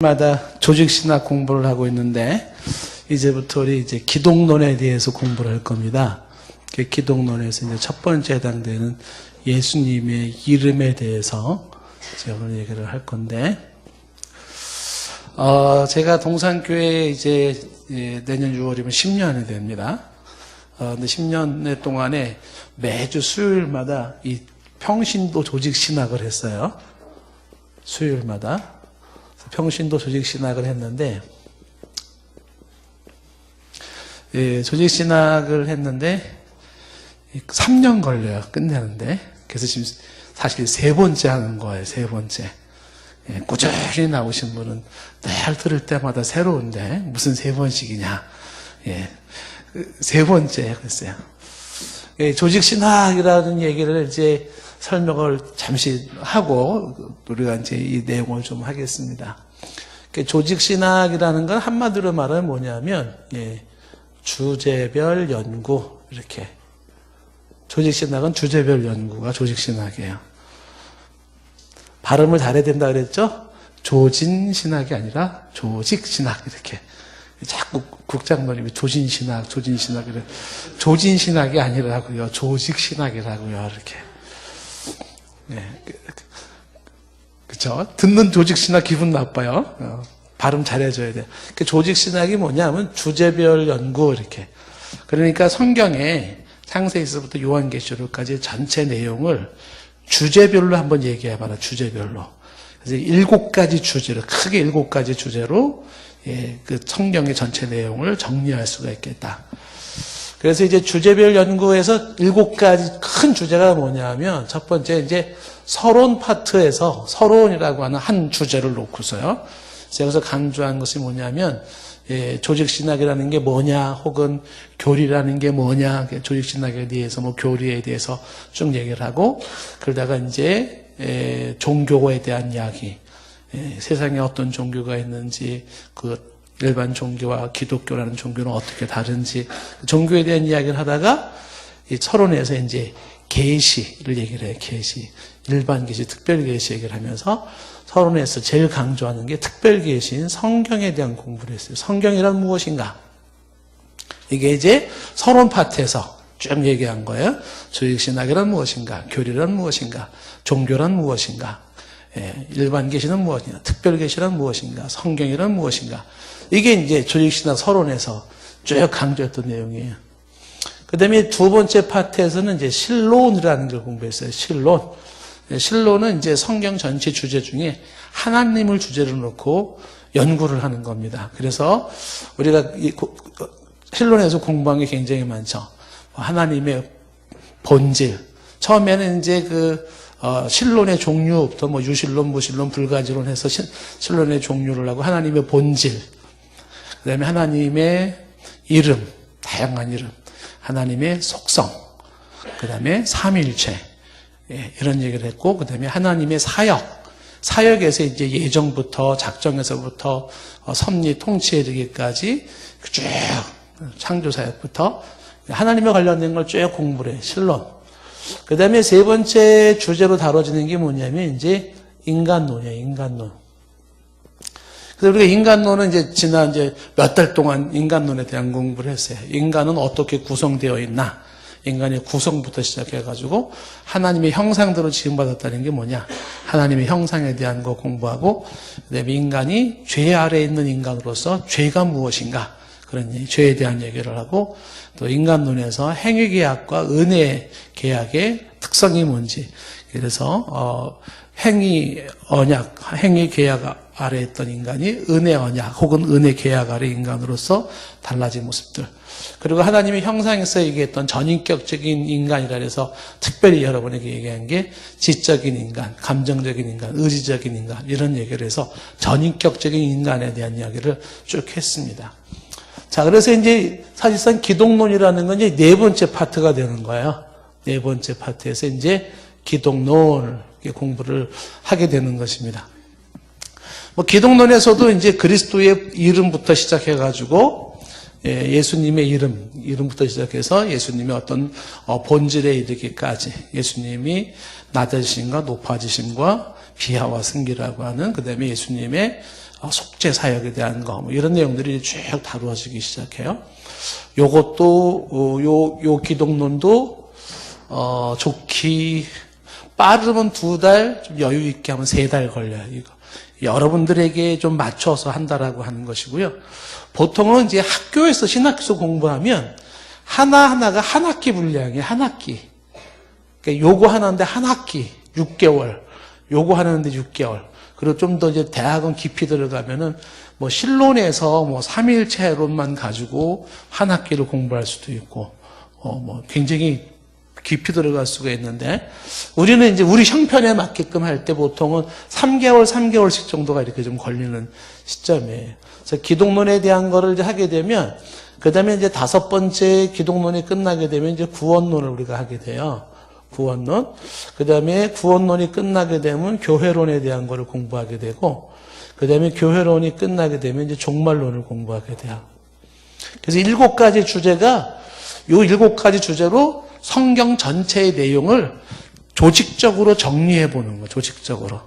마다 조직신학 공부를 하고 있는데 이제부터 우리 이제 기독론에 대해서 공부를 할 겁니다. 그 기독론에서 이제 첫 번째 해당되는 예수님의 이름에 대해서 제가 오늘 얘기를 할 건데, 제가 동산교회 이제 내년 6월이면 10년이 됩니다. 근데 10년 동안에 매주 수요일마다 이 평신도 조직신학을 했어요. 수요일마다. 평신도 조직신학을 했는데, 조직신학을 했는데, 3년 걸려요. 끝내는데. 그래서 지금 사실 세 번째 하는 거예요. 세 번째. 꾸준히 나오신 분은 늘 들을 때마다 새로운데, 무슨 세 번씩이냐. 세 번째 그랬어요. 조직신학이라는 얘기를 이제 설명을 잠시 하고, 우리가 이제 이 내용을 좀 하겠습니다. 조직신학이라는 건 한마디로 말하면 뭐냐면, 주제별 연구, 이렇게. 조직신학은 주제별 연구가 조직신학이에요. 발음을 잘해야 된다 그랬죠? 조진신학이 아니라 조직신학, 이렇게. 자꾸 국장님이 조진신학, 이래. 조진신학이 아니라고요. 조직신학이라고요, 이렇게. 그쵸? 듣는 조직신학 기분 나빠요. 발음 잘해줘야 돼요. 조직신학이 뭐냐면 주제별 연구, 이렇게. 그러니까 성경에 창세기서부터 요한계시록까지 전체 내용을 주제별로 한번 얘기해봐라, 주제별로. 그래서 7가지 주제로, 크게 7가지 주제로, 그 성경의 전체 내용을 정리할 수가 있겠다. 그래서 이제 주제별 연구에서 7가지 큰 주제가 뭐냐면, 첫 번째 이제 서론 파트에서 서론이라고 하는 한 주제를 놓고서요. 여기서 강조한 것이 뭐냐면, 조직신학이라는 게 뭐냐, 혹은 교리라는 게 뭐냐, 조직신학에 대해서, 교리에 대해서 쭉 얘기를 하고, 그러다가 이제, 종교에 대한 이야기, 세상에 어떤 종교가 있는지, 그 일반 종교와 기독교라는 종교는 어떻게 다른지, 종교에 대한 이야기를 하다가, 이 서론에서 이제 계시를 얘기를 해요, 계시. 일반 계시, 특별 계시 얘기를 하면서, 서론에서 제일 강조하는 게 특별 계시인 성경에 대한 공부를 했어요. 성경이란 무엇인가? 이게 이제 서론 파트에서 쭉 얘기한 거예요. 조직신학이란 무엇인가? 교리란 무엇인가? 종교란 무엇인가? 일반 계시는 무엇이냐? 특별 계시란 무엇인가? 성경이란 무엇인가? 이게 이제 조직신학 서론에서 쭉 강조했던 내용이에요. 그 다음에 두 번째 파트에서는 이제 신론이라는 걸 공부했어요. 신론. 신론은 이제 성경 전체 주제 중에 하나님을 주제로 놓고 연구를 하는 겁니다. 그래서 우리가 신론에서 공부한 게 굉장히 많죠. 하나님의 본질. 처음에는 이제 신론의 종류부터 유신론, 무신론, 불가지론 해서 신론의 종류를 하고 하나님의 본질. 그 다음에 하나님의 이름, 다양한 이름. 하나님의 속성. 그 다음에 삼위일체. 이런 얘기를 했고, 그 다음에 하나님의 사역에서 이제 예정부터, 작정에서부터, 섭리, 통치에 이르기까지 쭉, 창조사역부터, 하나님에 관련된 걸 쭉 공부를 해, 신론. 그 다음에 세 번째 주제로 다뤄지는 게 뭐냐면, 이제, 인간론이에요, 인간론. 그래서 우리가 인간론은 이제 몇 달 동안 인간론에 대한 공부를 했어요. 인간은 어떻게 구성되어 있나? 인간의 구성부터 시작해가지고 하나님의 형상대로 지음받았다는 게 뭐냐? 하나님의 형상에 대한 거 공부하고, 그다음에 인간이 죄 아래에 있는 인간으로서 죄가 무엇인가? 그런 죄에 대한 얘기를 하고, 또 인간론에서 행위계약과 은혜계약의 특성이 뭔지, 그래서 행위언약, 행위계약 아래에 있던 인간이 은혜언약 혹은 은혜계약 아래 인간으로서 달라진 모습들. 그리고 하나님의 형상에서 얘기했던 전인격적인 인간이라 해서 특별히 여러분에게 얘기한 게 지적인 인간, 감정적인 인간, 의지적인 인간 이런 얘기를 해서 전인격적인 인간에 대한 이야기를 쭉 했습니다. 자, 그래서 이제 사실상 기독론이라는 건 이제 네 번째 파트가 되는 거예요. 네 번째 파트에서 이제 기독론을 공부를 하게 되는 것입니다. 기독론에서도 이제 그리스도의 이름부터 시작해가지고 예수님의 이름부터 시작해서 예수님의 어떤 본질에 이르기까지 예수님이 낮아지심과 높아지심과 비하와 승기라고 하는 그 다음에 예수님의 속죄 사역에 대한 거, 뭐 이런 내용들이 쭉 다루어지기 시작해요. 요것도, 요 기독론도, 좋기, 빠르면 2달, 좀 여유 있게 하면 3달 걸려요, 이거. 여러분들에게 좀 맞춰서 한다라고 하는 것이고요. 보통은 이제 학교에서 신학기소 공부하면 하나하나가 한 학기 분량이에요, 한 학기. 그러니까 요거 하나인데 한 학기, 6개월. 요거 하는데 6개월. 그리고 좀 더 이제 대학원 깊이 들어가면은 뭐 실론에서 뭐 3일체론만 가지고 한 학기를 공부할 수도 있고, 뭐 굉장히 깊이 들어갈 수가 있는데, 우리는 이제 우리 형편에 맞게끔 할 때 보통은 3개월씩 정도가 이렇게 좀 걸리는 시점이에요. 그래서 기독론에 대한 거를 이제 하게 되면, 그 다음에 이제 5번째 기독론이 끝나게 되면 이제 구원론을 우리가 하게 돼요. 구원론. 그 다음에 구원론이 끝나게 되면 교회론에 대한 거를 공부하게 되고, 그 다음에 교회론이 끝나게 되면 이제 종말론을 공부하게 돼요. 그래서 7가지 주제가, 요 7가지 주제로 성경 전체의 내용을 조직적으로 정리해 보는 거, 조직적으로.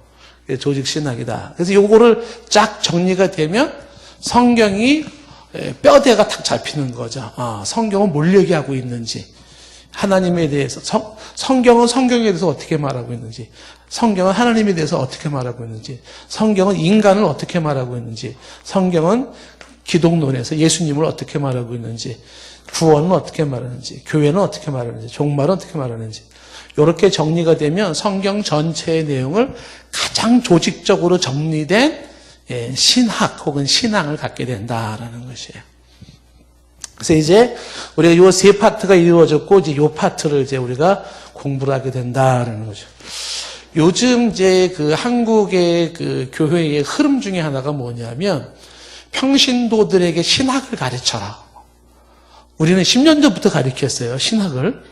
조직신학이다. 그래서 요거를 쫙 정리가 되면 성경이 뼈대가 탁 잡히는 거죠. 성경은 뭘 얘기하고 있는지, 하나님에 대해서, 성경은 성경에 대해서 어떻게 말하고 있는지, 성경은 하나님에 대해서 어떻게 말하고 있는지, 성경은 인간을 어떻게 말하고 있는지, 성경은 기독론에서 예수님을 어떻게 말하고 있는지, 구원은 어떻게 말하는지, 교회는 어떻게 말하는지, 종말은 어떻게 말하는지, 이렇게 정리가 되면 성경 전체의 내용을 가장 조직적으로 정리된 신학 혹은 신앙을 갖게 된다라는 것이에요. 그래서 이제 우리가 요 3파트가 이루어졌고, 이제 요 파트를 이제 우리가 공부를 하게 된다라는 거죠. 요즘 이제 그 한국의 그 교회의 흐름 중에 하나가 뭐냐면, 평신도들에게 신학을 가르쳐라. 우리는 10년 전부터 가르쳤어요, 신학을.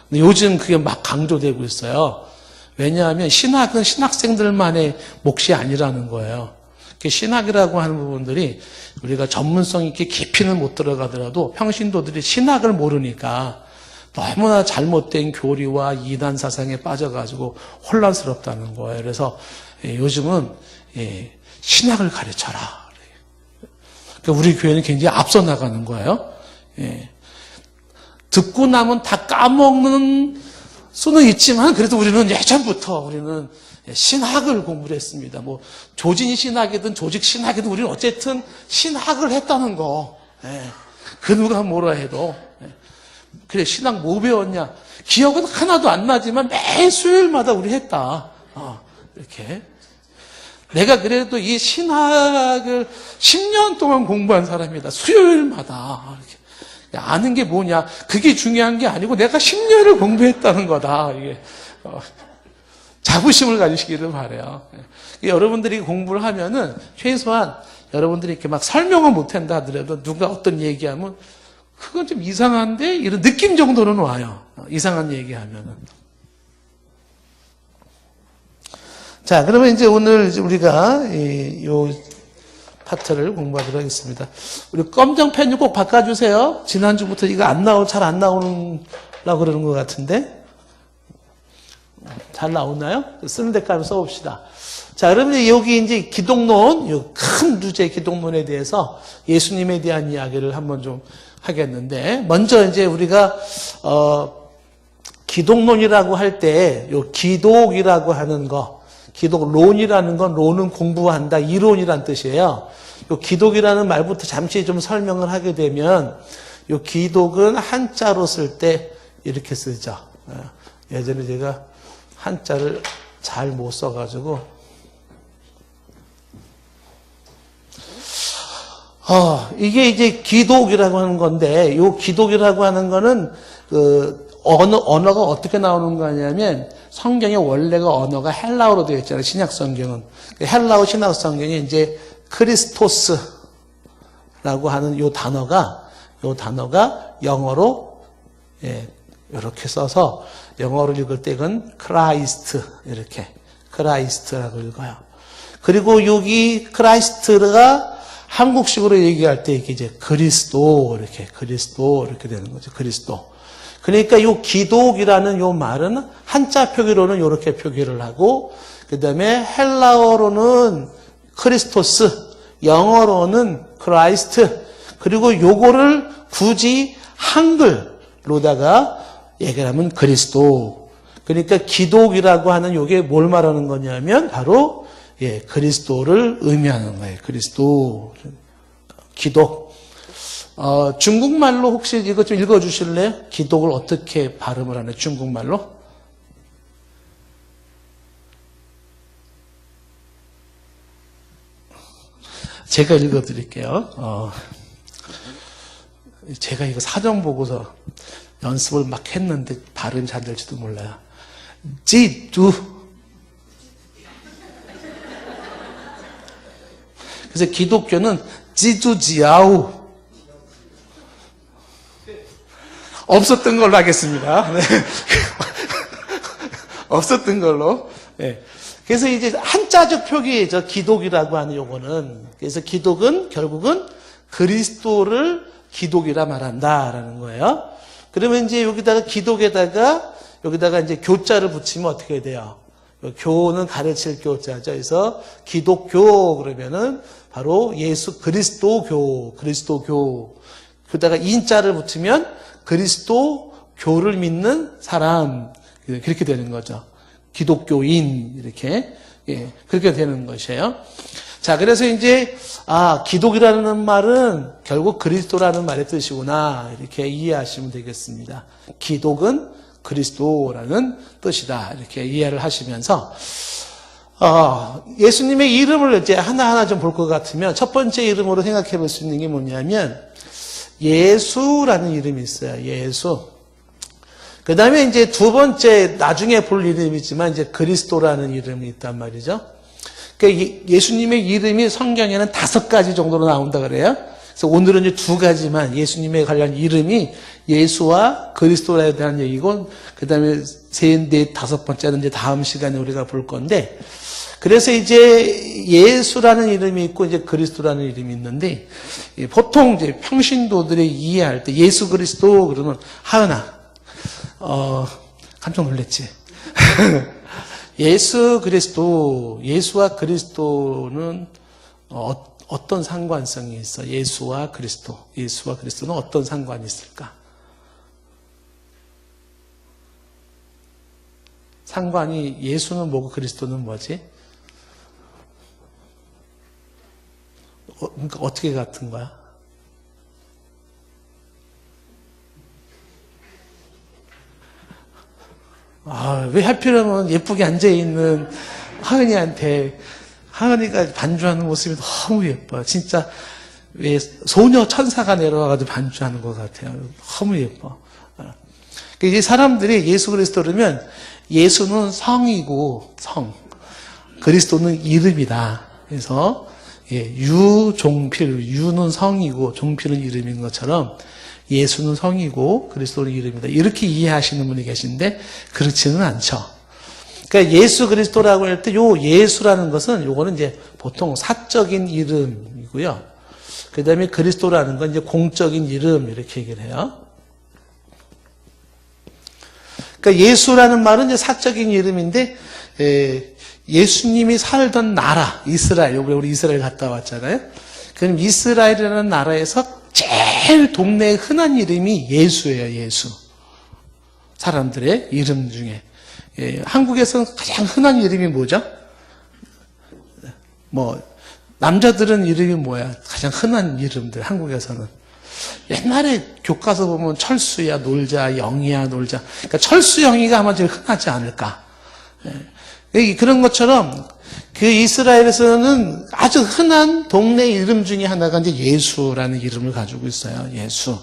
근데 요즘 그게 막 강조되고 있어요. 왜냐하면 신학은 신학생들만의 몫이 아니라는 거예요. 신학이라고 하는 부분들이 우리가 전문성 있게 깊이는 못 들어가더라도 평신도들이 신학을 모르니까 너무나 잘못된 교리와 이단 사상에 빠져가지고 혼란스럽다는 거예요. 그래서 요즘은 신학을 가르쳐라. 그러니까 우리 교회는 굉장히 앞서 나가는 거예요. 듣고 나면 다 까먹는 수는 있지만 그래도 우리는 예전부터 우리는 신학을 공부를 했습니다. 뭐 조진 신학이든 조직 신학이든 우리는 어쨌든 신학을 했다는 거. 그 누가 뭐라 해도. 그래, 신학 뭐 배웠냐? 기억은 하나도 안 나지만 매 수요일마다 우리 했다. 이렇게. 내가 그래도 이 신학을 10년 동안 공부한 사람이다. 수요일마다. 이렇게. 아는 게 뭐냐? 그게 중요한 게 아니고 내가 10년을 공부했다는 거다. 이게 자부심을 가지시기를 바라요. 여러분들이 공부를 하면은 최소한 여러분들이 이렇게 막 설명을 못한다 하더라도 누가 어떤 얘기하면 그건 좀 이상한데 이런 느낌 정도는 와요. 이상한 얘기하면은. 자, 그러면 이제 오늘 우리가 요 파트를 공부하도록 하겠습니다. 우리 검정 펜 꼭 바꿔주세요. 지난주부터 이거 잘 안 나오려고 그러는 것 같은데. 잘 나오나요? 쓰는 데까지 한번 써봅시다. 자, 그러면 여기 이제 기독론, 이 큰 주제 기독론에 대해서 예수님에 대한 이야기를 한번 좀 하겠는데, 먼저 이제 우리가, 기독론이라고 할 때, 요 기독이라고 하는 거, 기독론이라는 건 론은 공부한다, 이론이란 뜻이에요. 요 기독이라는 말부터 잠시 좀 설명을 하게 되면, 요 기독은 한자로 쓸 때 이렇게 쓰죠. 예전에 제가 한자를 잘 못 써가지고, 이게 이제 기독이라고 하는 건데, 요 기독이라고 하는 거는, 언어가 어떻게 나오는 거냐면, 성경의 원래가 언어가 헬라어로 되어 있잖아요, 신약 성경은. 헬라어 신약 성경에 이제 크리스토스라고 하는 요 단어가 영어로, 이렇게 써서, 영어로 읽을 때 이건 크라이스트, 이렇게. 크라이스트라고 읽어요. 그리고 여기 크라이스트가 한국식으로 얘기할 때 이게 이제 그리스도 이렇게 되는 거죠. 그리스도. 그러니까 요 기독이라는 요 말은 한자 표기로는 이렇게 표기를 하고, 그 다음에 헬라어로는 크리스토스, 영어로는 크라이스트, 그리고 요거를 굳이 한글로다가 얘기를 하면 그리스도. 그러니까 기독이라고 하는 요게 뭘 말하는 거냐면 바로 그리스도를 의미하는 거예요. 그리스도, 기독. 중국말로 혹시 이거 좀 읽어주실래요? 기독을 어떻게 발음을 하나요? 중국말로? 제가 읽어드릴게요. 제가 이거 사전 보고서 연습을 막 했는데 발음이 잘 될지도 몰라요. 지두. 그래서 기독교는 지두지아우. 없었던 걸로 하겠습니다. 네. 없었던 걸로. 네. 그래서 이제 한자적 표기죠. 기독이라고 하는 요거는. 그래서 기독은 결국은 그리스도를 기독이라 말한다라는 거예요. 그러면 이제 여기다가 기독에다가 여기다가 이제 교자를 붙이면 어떻게 돼요? 교는 가르칠 교자죠. 그래서 기독교 그러면은 바로 예수 그리스도교, 그리스도교. 그다가 인자를 붙이면 그리스도교를 믿는 사람. 그렇게 되는 거죠. 기독교인 이렇게 그렇게 되는 것이에요. 자, 그래서 이제 기독이라는 말은 결국 그리스도라는 말의 뜻이구나 이렇게 이해하시면 되겠습니다. 기독은 그리스도라는 뜻이다 이렇게 이해를 하시면서 예수님의 이름을 이제 하나하나 좀 볼 것 같으면 첫 번째 이름으로 생각해 볼 수 있는 게 뭐냐면 예수라는 이름이 있어요. 예수. 그 다음에 이제 두 번째 나중에 볼 이름이지만 이제 그리스도라는 이름이 있단 말이죠. 그러니까 예수님의 이름이 성경에는 5가지 정도로 나온다 그래요. 그래서 오늘은 이제 2가지만 예수님에 관련 이름이 예수와 그리스도에 대한 얘기고, 그 다음에 다섯 번째는 이제 다음 시간에 우리가 볼 건데, 그래서 이제 예수라는 이름이 있고 이제 그리스도라는 이름이 있는데, 보통 이제 평신도들이 이해할 때 예수 그리스도 그러면 하은아, 깜짝 놀랐지. 예수 그리스도, 예수와 그리스도는 어떤 상관성이 있어? 예수와 그리스도는 어떤 상관이 있을까? 상관이 예수는 뭐고 그리스도는 뭐지? 그러니까 어떻게 같은 거야? 왜 하필이면 예쁘게 앉아있는 하은이한테 하은이가 반주하는 모습이 너무 예뻐요. 진짜 왜 소녀 천사가 내려와가지고 반주하는 것 같아요. 너무 예뻐. 이제 사람들이 예수 그리스도 그러면 예수는 성이고 그리스도는 이름이다. 그래서 유종필, 유는 성이고 종필은 이름인 것처럼 예수는 성이고 그리스도는 이름이다. 이렇게 이해하시는 분이 계신데 그렇지는 않죠. 그러니까 예수 그리스도라고 할 때 요 예수라는 것은 요거는 이제 보통 사적인 이름이고요. 그 다음에 그리스도라는 건 이제 공적인 이름 이렇게 얘기를 해요. 그러니까 예수라는 말은 이제 사적인 이름인데 예수님이 살던 나라 이스라엘, 우리 이스라엘 갔다 왔잖아요. 그럼 이스라엘이라는 나라에서 제일 동네에 흔한 이름이 예수예요. 예수. 사람들의 이름 중에. 한국에서는 가장 흔한 이름이 뭐죠? 남자들은 이름이 뭐야? 가장 흔한 이름들, 한국에서는. 옛날에 교과서 보면 철수야, 놀자, 영희야, 놀자. 그러니까 철수, 영희가 아마 제일 흔하지 않을까. 그런 것처럼 그 이스라엘에서는 아주 흔한 동네 이름 중에 하나가 이제 예수라는 이름을 가지고 있어요. 예수.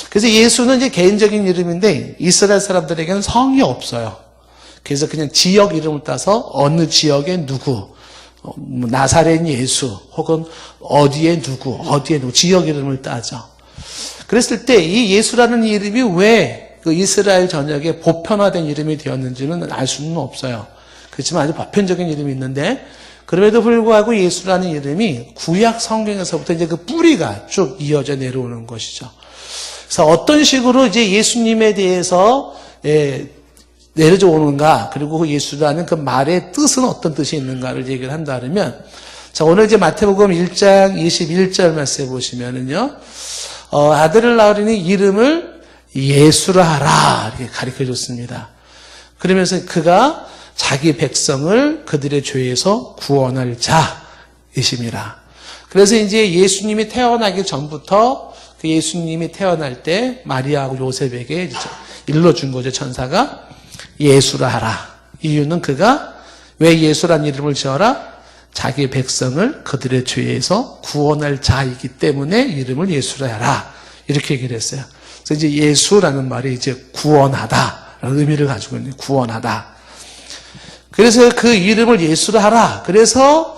그래서 예수는 이제 개인적인 이름인데 이스라엘 사람들에게는 성이 없어요. 그래서 그냥 지역 이름을 따서 어느 지역에 누구, 나사렛 예수, 혹은 어디에 누구, 지역 이름을 따죠. 그랬을 때 이 예수라는 이름이 왜 그 이스라엘 전역에 보편화된 이름이 되었는지는 알 수는 없어요. 그렇지만 아주 보편적인 이름이 있는데, 그럼에도 불구하고 예수라는 이름이 구약 성경에서부터 이제 그 뿌리가 쭉 이어져 내려오는 것이죠. 그래서 어떤 식으로 이제 예수님에 대해서 내려져 오는가, 그리고 예수라는 그 말의 뜻은 어떤 뜻이 있는가를 얘기를 한다면, 자, 오늘 이제 마태복음 1장 21절 말씀에 보시면은요, 아들을 낳으리니 이름을 예수라 하라. 이렇게 가르쳐 줬습니다. 그러면서 그가 자기 백성을 그들의 죄에서 구원할 자이십니다. 그래서 이제 예수님이 태어나기 전부터 그 예수님이 태어날 때 마리아하고 요셉에게 일러준 거죠. 천사가 예수라 하라. 이유는 그가 왜 예수란 이름을 지어라? 자기 백성을 그들의 죄에서 구원할 자이기 때문에 이름을 예수라 하라. 이렇게 얘기를 했어요. 그래서 이제 예수라는 말이 이제 구원하다라는 의미를 가지고 있는 구원하다. 그래서 그 이름을 예수라 하라. 그래서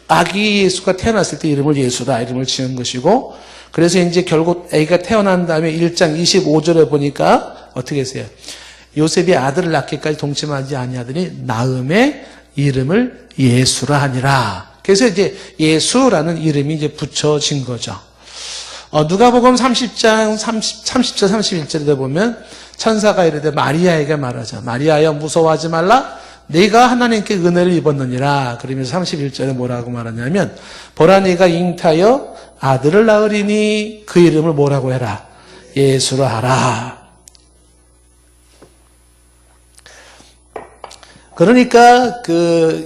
아기 예수가 태어났을 때 이름을 예수라 이름을 지은 것이고, 그래서 이제 결국 아기가 태어난 다음에 1장 25절에 보니까 어떻게 했어요? 요셉이 아들을 낳기까지 동침하지 아니하더니 낳음에 이름을 예수라 하니라. 그래서 이제 예수라는 이름이 이제 붙여진 거죠. 누가복음 30장 30절 31절에 보면 천사가 이르되 마리아에게 말하자. 마리아여 무서워하지 말라. 네가 하나님께 은혜를 입었느니라. 그러면서 31절에 뭐라고 말하냐면 보라 네가 잉타여 아들을 낳으리니 그 이름을 뭐라고 해라? 예수라 하라. 그러니까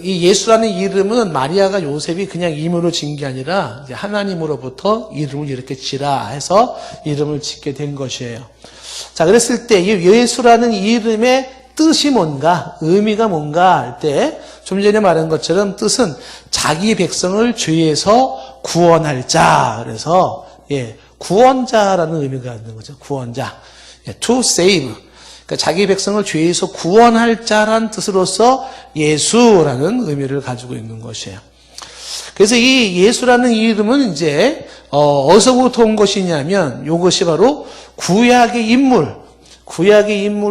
이 예수라는 이름은 마리아가 요셉이 그냥 이름으로 지은 게 아니라 이제 하나님으로부터 이름을 이렇게 지라 해서 이름을 짓게 된 것이에요. 자, 그랬을 때 이 예수라는 이름의 뜻이 뭔가, 의미가 뭔가 할 때 좀 전에 말한 것처럼 뜻은 자기 백성을 죄에서 구원할 자. 그래서 구원자라는 의미가 있는 거죠. 구원자. to save. 그러니까 자기 백성을 죄에서 구원할 자란 뜻으로서 예수라는 의미를 가지고 있는 것이에요. 그래서 이 예수라는 이름은 이제 어디서부터 온 것이냐면 이것이 바로 구약의 인물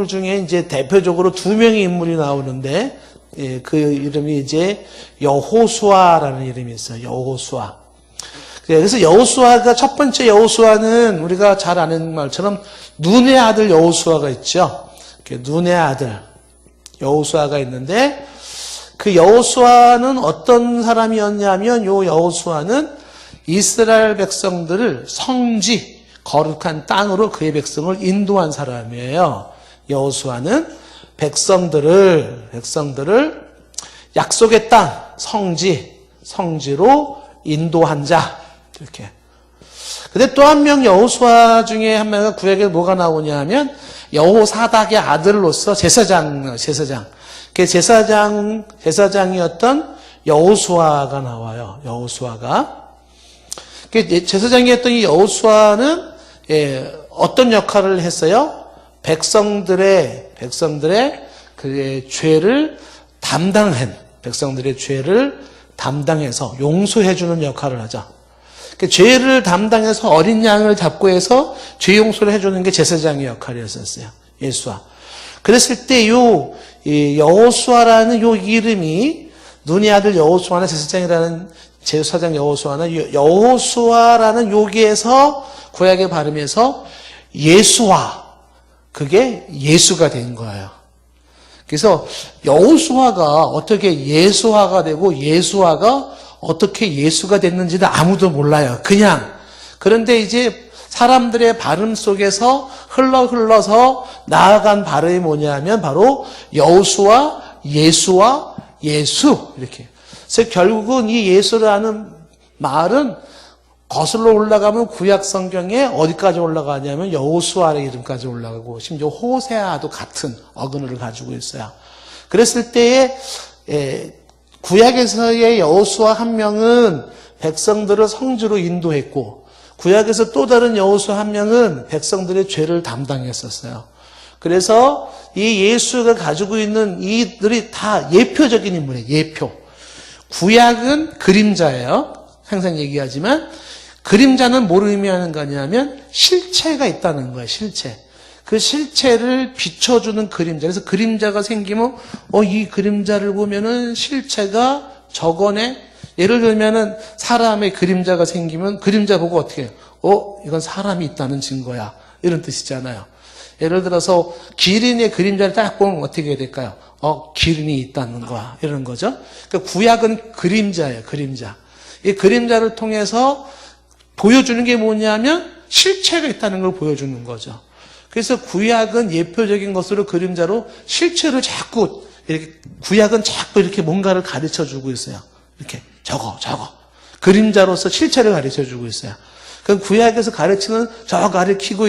중에 이제 대표적으로 두 명의 인물이 나오는데 그 이름이 이제 여호수아라는 이름이 있어요. 여호수아. 그래서 여호수아가 첫 번째 여호수아는 우리가 잘 아는 말처럼 눈의 아들 여호수아가 있죠. 눈의 아들 여호수아가 있는데 그 여호수아는 어떤 사람이었냐면 요 여호수아는 이스라엘 백성들을 성지 거룩한 땅으로 그의 백성을 인도한 사람이에요. 여호수아는 백성들을 약속의 땅 성지로 인도한 자 이렇게. 근데 또 한 명 여호수아 중에 한 명은 구약에 뭐가 나오냐면 여호사닥의 아들로서 제사장. 그 제사장이었던 여호수아가 나와요. 여호수아가. 제사장이었던 이 여호수아는 어떤 역할을 했어요? 백성들의 그 죄를 담당해서 용서해주는 역할을 하죠. 죄를 담당해서 어린 양을 잡고 해서 죄 용서를 해주는 게 제사장의 역할이었어요. 예수아. 그랬을 때 여호수아라는 요 이름이 눈의 아들 여호수아나 제사장 여호수아나 여호수아라는 여기에서 구약의 발음에서 예수아, 그게 예수가 된 거예요. 그래서 여호수아가 어떻게 예수아가 되고 예수아가 어떻게 예수가 됐는지는 아무도 몰라요. 그런데 이제 사람들의 발음 속에서 흘러서 나아간 발음이 뭐냐면 바로 여호수아, 예수아, 예수 이렇게. 그래서 결국은 이 예수라는 말은 거슬러 올라가면 구약 성경에 어디까지 올라가냐면 여호수아의 이름까지 올라가고 심지어 호세아도 같은 어근을 가지고 있어요. 그랬을 때에 구약에서의 여호수아 한 명은 백성들을 성지로 인도했고 구약에서 또 다른 여호수아 한 명은 백성들의 죄를 담당했었어요. 그래서 이 예수가 가지고 있는 이들이 다 예표적인 인물이에요. 예표. 구약은 그림자예요. 항상 얘기하지만 그림자는 뭘 의미하는 거냐면 실체가 있다는 거예요. 실체. 그 실체를 비춰주는 그림자. 그래서 그림자가 생기면 이 그림자를 보면은 실체가 저거네. 예를 들면은 사람의 그림자가 생기면 그림자 보고 어떻게 해요? 이건 사람이 있다는 증거야. 이런 뜻이잖아요. 예를 들어서 기린의 그림자를 딱 보면 어떻게 될까요? 기린이 있다는 거야. 이런 거죠. 그러니까 구약은 그림자예요. 그림자. 이 그림자를 통해서 보여주는 게 뭐냐면 실체가 있다는 걸 보여주는 거죠. 그래서 구약은 예표적인 것으로 그림자로 실체를 자꾸 이렇게 구약은 자꾸 이렇게 뭔가를 가르쳐 주고 있어요. 이렇게 저거 그림자로서 실체를 가르쳐 주고 있어요. 그 구약에서 가르치는 가르치고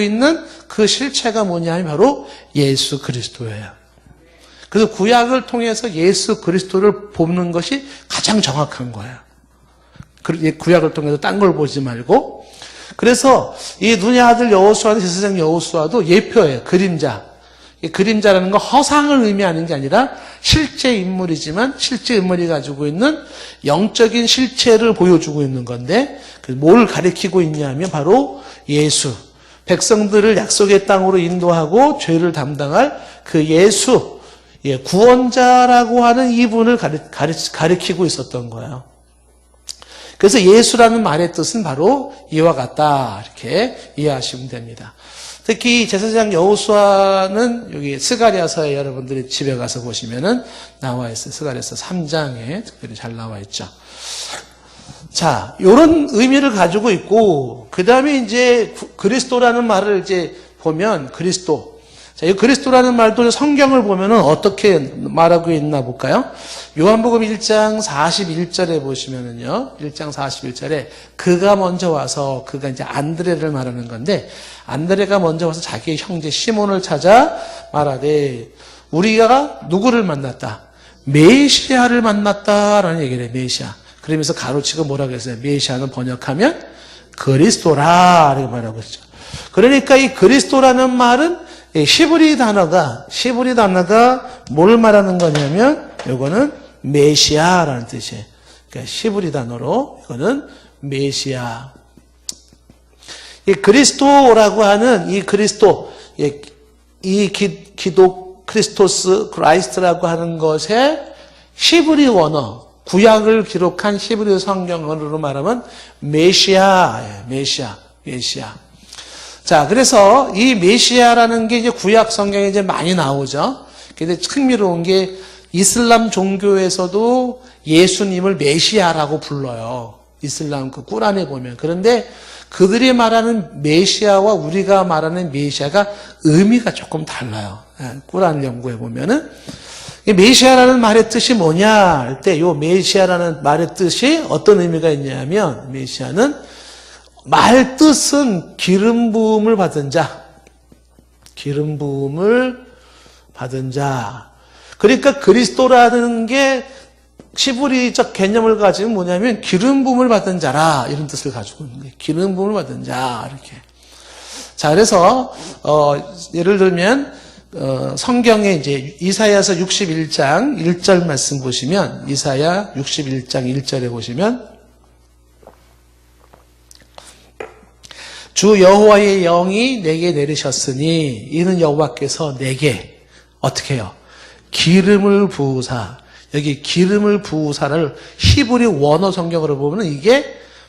있는 그 실체가 뭐냐면 바로 예수 그리스도예요. 그래서 구약을 통해서 예수 그리스도를 보는 것이 가장 정확한 거예요. 구약을 통해서 딴 걸 보지 말고. 그래서 이 눈의 아들 여호수아는 제사장 여호수아도 예표예요. 그림자. 이 그림자라는 건 허상을 의미하는 게 아니라 실제 인물이지만 실제 인물이 가지고 있는 영적인 실체를 보여주고 있는 건데 뭘 가리키고 있냐면 바로 예수. 백성들을 약속의 땅으로 인도하고 죄를 담당할 그 예수. 구원자라고 하는 이분을 가리키고 있었던 거예요. 그래서 예수라는 말의 뜻은 바로 이와 같다. 이렇게 이해하시면 됩니다. 특히 제사장 여호수아는 여기 스가랴서에 여러분들이 집에 가서 보시면은 나와 있어요. 스가랴서 3장에 특별히 잘 나와 있죠. 자, 이런 의미를 가지고 있고, 그 다음에 이제 그리스도라는 말을 이제 보면 그리스도. 자, 이 그리스도라는 말도 성경을 보면은 어떻게 말하고 있나 볼까요? 요한복음 1장 41절에 보시면은요, 1장 41절에 그가 먼저 와서, 그가 이제 안드레를 말하는 건데, 안드레가 먼저 와서 자기의 형제 시몬을 찾아 말하되, 우리가 누구를 만났다? 메시아를 만났다라는 얘기를 해요, 메시아. 그러면서 가로치고 뭐라고 했어요? 메시아는 번역하면 그리스도라, 이렇게 말하고 있죠. 그러니까 이 그리스도라는 말은 히브리 단어가 뭘 말하는 거냐면, 이거는 메시아라는 뜻이에요. 그러니까 히브리 단어로, 이거는 메시아. 이 그리스도라고 하는 이 그리스도, 이 기도, 크리스토스, 크라이스트라고 하는 것에 히브리 원어, 구약을 기록한 히브리 성경어로 말하면 메시아예요. 메시아. 자, 그래서 이 메시아라는 게 이제 구약 성경에 이제 많이 나오죠. 근데 흥미로운 게 이슬람 종교에서도 예수님을 메시아라고 불러요. 이슬람 그 꾸란에 보면. 그런데 그들이 말하는 메시아와 우리가 말하는 메시아가 의미가 조금 달라요. 꾸란 연구해 보면은. 메시아라는 말의 뜻이 뭐냐 할 때, 요 메시아라는 말의 뜻이 어떤 의미가 있냐면, 메시아는 말 뜻은 기름 부음을 받은 자. 그러니까 그리스도라는 게 히브리적 개념을 가지면 뭐냐면 기름 부음을 받은 자라, 이런 뜻을 가지고 있는 거예요. 기름 부음을 받은 자, 이렇게. 자, 그래서 예를 들면 성경에 이제 이사야서 61장 1절 말씀 보시면, 이사야 61장 1절에 보시면, 주 여호와의 영이 내게 내리셨으니 이는 여호와께서 내게 어떻게 해요? 기름을 부으사. 여기 기름을 부으사를 히브리 원어 성경으로 보면 이게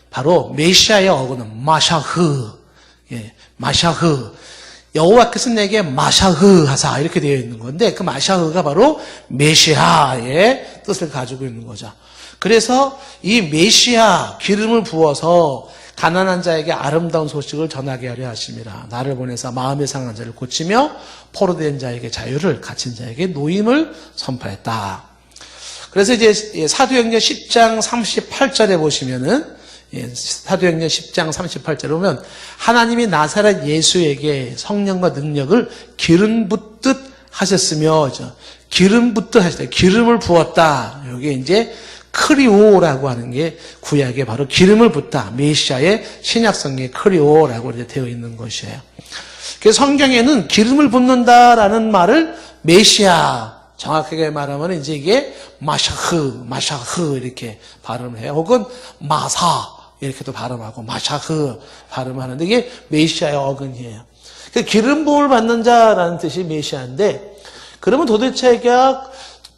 바로 메시아의 어구는 마샤흐. 마샤흐. 여호와께서 내게 마샤흐 하사, 이렇게 되어 있는 건데, 그 마샤흐가 바로 메시아의 뜻을 가지고 있는 거죠. 그래서 이 메시아, 기름을 부어서 가난한 자에게 아름다운 소식을 전하게 하려 하십니다. 나를 보내서 마음에 상한 자를 고치며 포로된 자에게 자유를, 갇힌 자에게 노임을 선포했다. 그래서 이제 사도행전 10장 38절에 보시면은, 사도행전 10장 38절에 보면 하나님이 나사렛 예수에게 성령과 능력을 기름 붓듯 하셨으며, 기름 붓듯 하셨다. 기름을 부었다. 여기 이제 크리오라고 하는 게 구약에 바로 기름을 붓다. 메시아의 신약 성경에 크리오라고 이제 되어 있는 것이에요. 그래서 성경에는 기름을 붓는다라는 말을 메시아, 정확하게 말하면 이제 이게 마샤흐 이렇게 발음을 해요. 혹은 마사 이렇게도 발음하고 마샤흐 발음하는데 이게 메시아의 어근이에요. 그러니까 기름 부음을 받는 자라는 뜻이 메시아인데, 그러면 도대체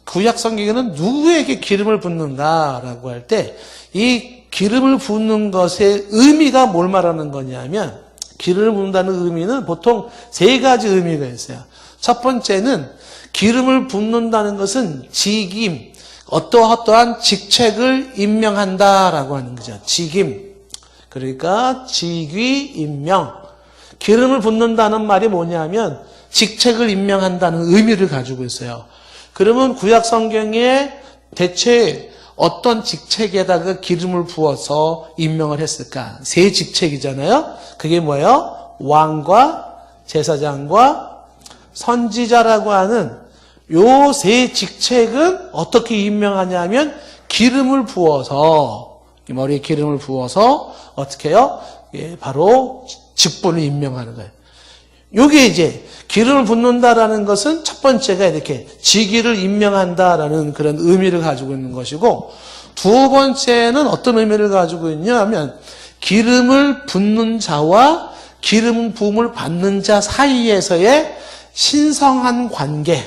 구약 성경에는 누구에게 기름을 붓는가라고 할 때, 이 기름을 붓는 것의 의미가 뭘 말하는 거냐면, 기름을 붓는다는 의미는 보통 세 가지 의미가 있어요. 첫 번째는 기름을 붓는다는 것은 직임, 어떠한 직책을 임명한다라고 하는 거죠. 직임. 그러니까 직위, 임명. 기름을 붓는다는 말이 뭐냐면 직책을 임명한다는 의미를 가지고 있어요. 그러면 구약 성경에 대체 어떤 직책에다가 기름을 부어서 임명을 했을까? 세 직책이잖아요. 그게 뭐예요? 왕과 제사장과 선지자라고 하는 요 세 직책은 어떻게 임명하냐면 기름을 부어서, 머리에 기름을 부어서 어떻게 해요? 예, 바로 직분을 임명하는 거예요. 요게 이제 기름을 붓는다라는 것은 첫 번째가 이렇게 직위를 임명한다라는 그런 의미를 가지고 있는 것이고, 두 번째는 어떤 의미를 가지고 있냐 하면 기름을 붓는 자와 기름 부음을 받는 자 사이에서의 신성한 관계,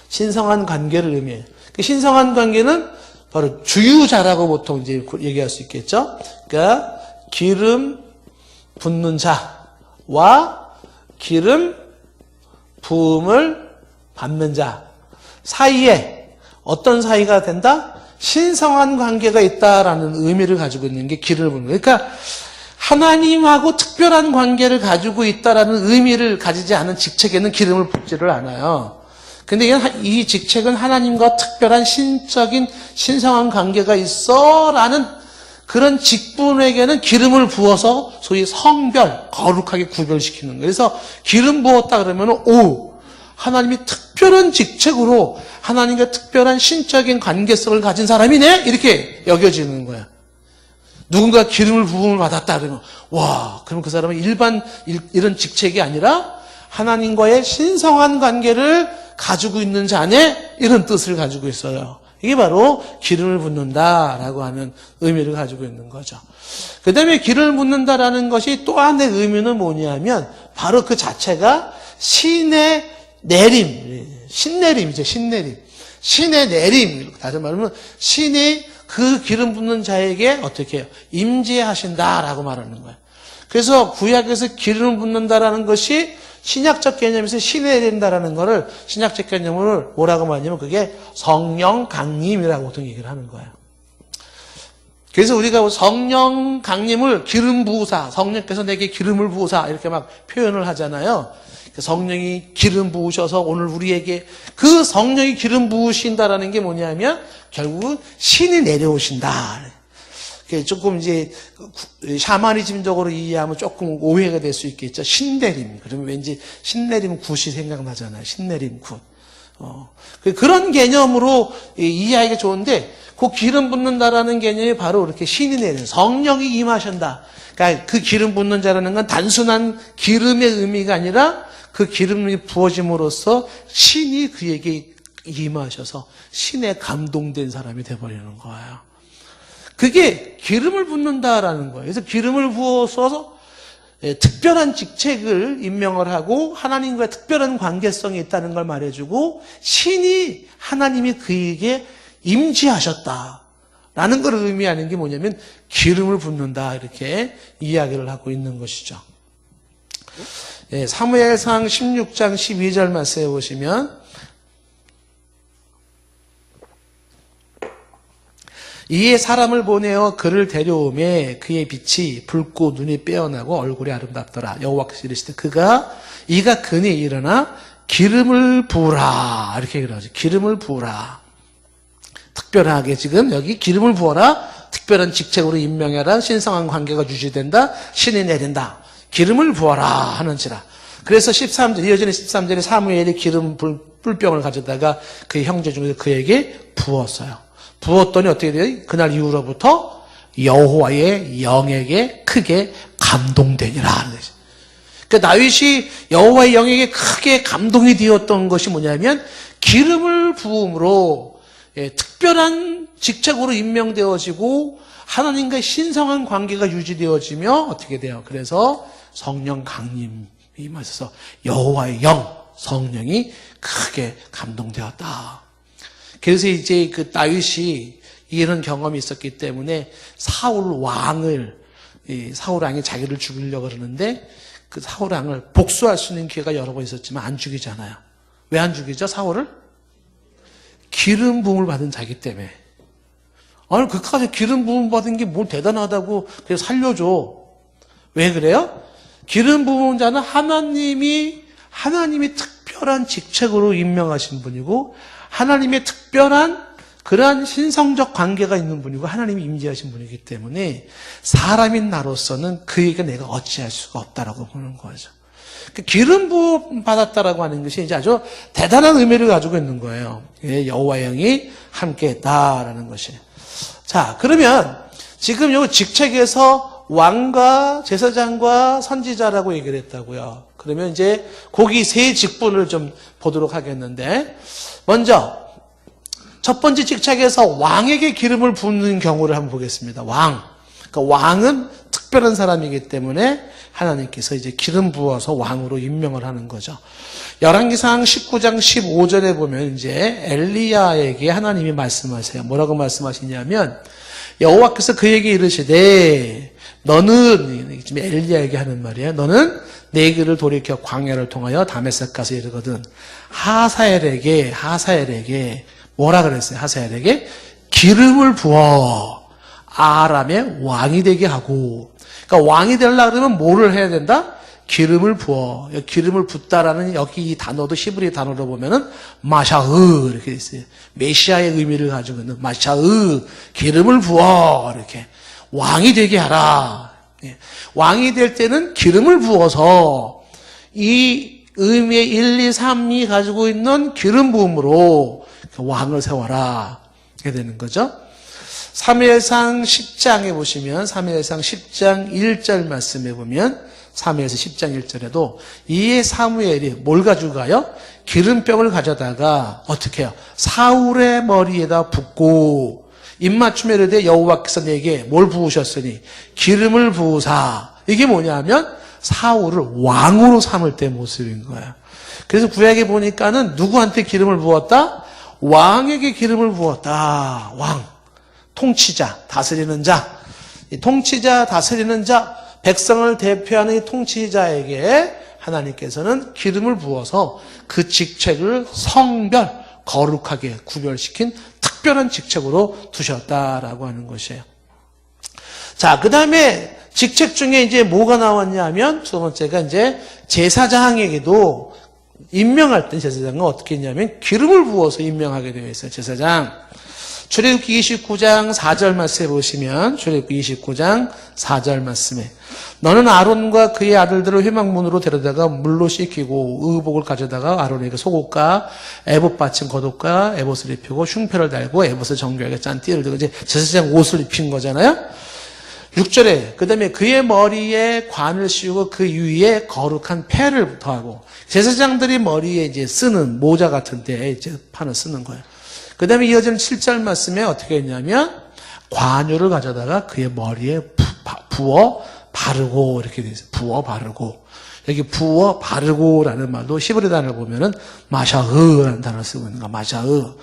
신성한 관계를 의미해요. 그 신성한 관계는 바로 주유자라고 보통 이제 얘기할 수 있겠죠. 그러니까 기름 붓는 자와 기름 부음을 받는 자 사이에 어떤 사이가 된다? 신성한 관계가 있다라는 의미를 가지고 있는 게 기름을 붓는 거예요. 그러니까 하나님하고 특별한 관계를 가지고 있다라는 의미를 가지지 않은 직책에는 기름을 붓지를 않아요. 근데 이 직책은 하나님과 특별한 신적인 신성한 관계가 있어라는 그런 직분에게는 기름을 부어서 소위 성별, 거룩하게 구별시키는 거예요. 그래서 기름 부었다 그러면 하나님이 특별한 직책으로 하나님과 특별한 신적인 관계성을 가진 사람이네? 이렇게 여겨지는 거야. 누군가 기름을 부음을 받았다 그러면 그럼 그 사람은 일반 이런 직책이 아니라 하나님과의 신성한 관계를 가지고 있는 자네? 이런 뜻을 가지고 있어요. 이게 바로 기름을 붓는다라고 하는 의미를 가지고 있는 거죠. 그 다음에 기름을 붓는다라는 것이 또 하나의 의미는 뭐냐면 바로 그 자체가 신의 내림, 신내림이죠. 신내림. 신의 내림. 다시 말하면 신이 그 기름 붓는 자에게 어떻게 해요? 임재하신다라고 말하는 거예요. 그래서 구약에서 기름을 붓는다라는 것이 신약적 개념에서 신의 내린다라는 거를 신약적 개념을 뭐라고 말하냐면 그게 성령 강림이라고 보통 얘기를 하는 거예요. 그래서 우리가 성령 강림을 기름 부으사, 성령께서 내게 기름을 부으사 이렇게 막 표현을 하잖아요. 성령이 기름 부으셔서 오늘 우리에게 그 성령이 기름 부으신다라는 게 뭐냐면 결국은 신이 내려오신다. 조금 이제 샤머니즘적으로 이해하면 조금 오해가 될 수 있겠죠. 신내림. 그러면 왠지 신내림 굿이 생각나잖아요. 신내림 굿. 그런 개념으로 이해하기가 좋은데 그 기름 붓는다라는 개념이 바로 이렇게 신이 내리는 성령이 임하신다. 그러니까 그 기름 붓는 자라는 건 단순한 기름의 의미가 아니라 그 기름이 부어짐으로써 신이 그에게 임하셔서 신에 감동된 사람이 되어버리는 거예요. 그게 기름을 붓는다라는 거예요. 그래서 기름을 부어서 특별한 직책을 임명을 하고 하나님과 특별한 관계성이 있다는 걸 말해주고 신이 하나님이 그에게 임재하셨다라는 걸 의미하는 게 뭐냐면 기름을 붓는다 이렇게 이야기를 하고 있는 것이죠. 사무엘상 16장 12절 말씀해 보시면 이에 사람을 보내어 그를 데려오매 그의 빛이 붉고 눈이 빼어나고 얼굴이 아름답더라. 여호와께서 이르시되 이가 그니 일어나 기름을 부으라 이렇게 그러죠. 기름을 부으라. 특별하게 지금 여기 기름을 부어라. 특별한 직책으로 임명해라. 신성한 관계가 유지된다. 신이 내린다. 기름을 부어라 하는지라. 그래서 13절 이어지는 13절에 사무엘이 기름 뿔병을 가져다가 그의 형제 중에서 그에게 부었어요. 부었더니 어떻게 돼요? 그날 이후로부터 여호와의 영에게 크게 감동되니라 하는 거죠. 그러니까 다윗이 여호와의 영에게 크게 감동이 되었던 것이 뭐냐면 기름을 부음으로 특별한 직책으로 임명되어지고 하나님과의 신성한 관계가 유지되어지며 어떻게 돼요? 그래서 성령 강림이 임하셔서 여호와의 영, 성령이 크게 감동되었다. 그래서 이제 그 다윗이 이런 경험이 있었기 때문에 사울 왕을 이 사울 왕이 자기를 죽이려고 그러는데 그 사울 왕을 복수할 수 있는 기회가 여러 번 있었지만 안 죽이잖아요. 왜 안 죽이죠? 사울을? 기름 부음을 받은 자기 때문에. 아니 그까지 기름 부음 받은 게 뭘 대단하다고 그래서 살려줘. 왜 그래요? 기름 부은 자는 하나님이 특별한 직책으로 임명하신 분이고 하나님의 특별한 그러한 신성적 관계가 있는 분이고 하나님이 임재하신 분이기 때문에 사람인 나로서는 그에게 내가 어찌할 수가 없다라고 보는 거죠. 기름 부음 받았다라고 하는 것이 이제 아주 대단한 의미를 가지고 있는 거예요. 여호와의 영이 함께했다라는 것이. 자, 그러면 지금 요 직책에서 왕과 제사장과 선지자라고 얘기를 했다고요. 그러면 이제 거기 세 직분을 좀 보도록 하겠는데, 먼저 첫 번째 직책에서 왕에게 기름을 붓는 경우를 한번 보겠습니다. 왕. 그러니까 왕은 특별한 사람이기 때문에 하나님께서 이제 기름 부어서 왕으로 임명을 하는 거죠. 열왕기상 19장 15절에 보면 이제 엘리야에게 하나님이 말씀하세요. 뭐라고 말씀하시냐면 여호와께서 그에게 이르시되 너는, 지금 엘리야에게 하는 말이에요. 너는 내 길을 돌이켜 광야를 통하여 다메섹 가서 이르거든 하사엘에게 뭐라 그랬어요? 하사엘에게 기름을 부어 아람의 왕이 되게 하고. 그러니까 왕이 되려고 그러면 뭐를 해야 된다? 기름을 부어. 기름을 붓다라는 여기 이 단어도 히브리 단어로 보면은 마샤으 이렇게 있어요. 메시아의 의미를 가지고 있는 마샤으, 기름을 부어 이렇게 왕이 되게 하라. 왕이 될 때는 기름을 부어서 이 의미의 1, 2, 3이 가지고 있는 기름 부음으로 왕을 세워라. 이렇게 되는 거죠. 사무엘상 10장에 보시면 사무엘상 10장 1절 말씀에 보면 사무엘서 10장 1절에도 이에 사무엘이 뭘 가지고 가요? 기름병을 가져다가 어떻게 해요? 사울의 머리에다 붓고 입맞춤에 이르되 여호와께서 내게 뭘 부으셨으니 기름을 부으사. 이게 뭐냐면 사울을 왕으로 삼을 때 모습인 거예요. 그래서 구약에 보니까는 누구한테 기름을 부었다? 왕에게 기름을 부었다. 왕. 통치자, 다스리는 자. 이 통치자, 다스리는 자, 백성을 대표하는 이 통치자에게 하나님께서는 기름을 부어서 그 직책을 성별, 거룩하게 구별시킨 특별한 직책으로 두셨다라고 하는 것이에요. 자, 그 다음에 직책 중에 이제 뭐가 나왔냐면 두 번째가 이제 제사장에게도 임명할 때 제사장은 어떻게 했냐면 기름을 부어서 임명하게 되어 있어요. 제사장. 출애굽기 29장 4절 말씀에 보시면 출애굽기 29장 4절 말씀에 너는 아론과 그의 아들들을 회막문으로 데려다가 물로 씻기고 의복을 가져다가 아론에게 속옷과 에봇 받침 겉옷과 에봇을 입히고 흉패를 달고 에봇을 정교하게 짠 띠를 들고 이제 제사장 옷을 입힌 거잖아요. 6절에 그 다음에 그의 머리에 관을 씌우고 그 위에 거룩한 패를 더하고 제사장들이 머리에 이제 쓰는 모자 같은 데 이제 판을 쓰는 거예요. 그 다음에 이어지는 7절 말씀에 어떻게 했냐면 관유를 가져다가 그의 머리에 부어 바르고 이렇게 돼 있어요. 부어 바르고. 여기 부어 바르고라는 말도 히브리 단어를 보면은 마샤흐라는 단어를 쓰고 있는 거야. 마샤흐.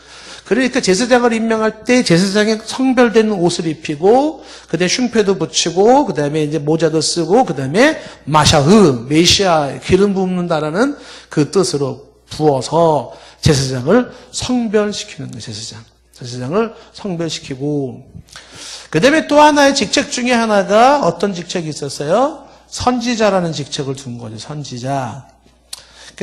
그러니까 제사장을 임명할 때 제사장의 성별된 옷을 입히고 그다음에 흉패도 붙이고 그다음에 이제 모자도 쓰고 그다음에 마샤흐 메시아 기름 붓는다라는 그 뜻으로 부어서 제사장을 성별시키는 거예요. 제사장을 성별시키고 그다음에 또 하나의 직책 중에 하나가 어떤 직책이 있었어요? 선지자라는 직책을 둔 거죠. 선지자.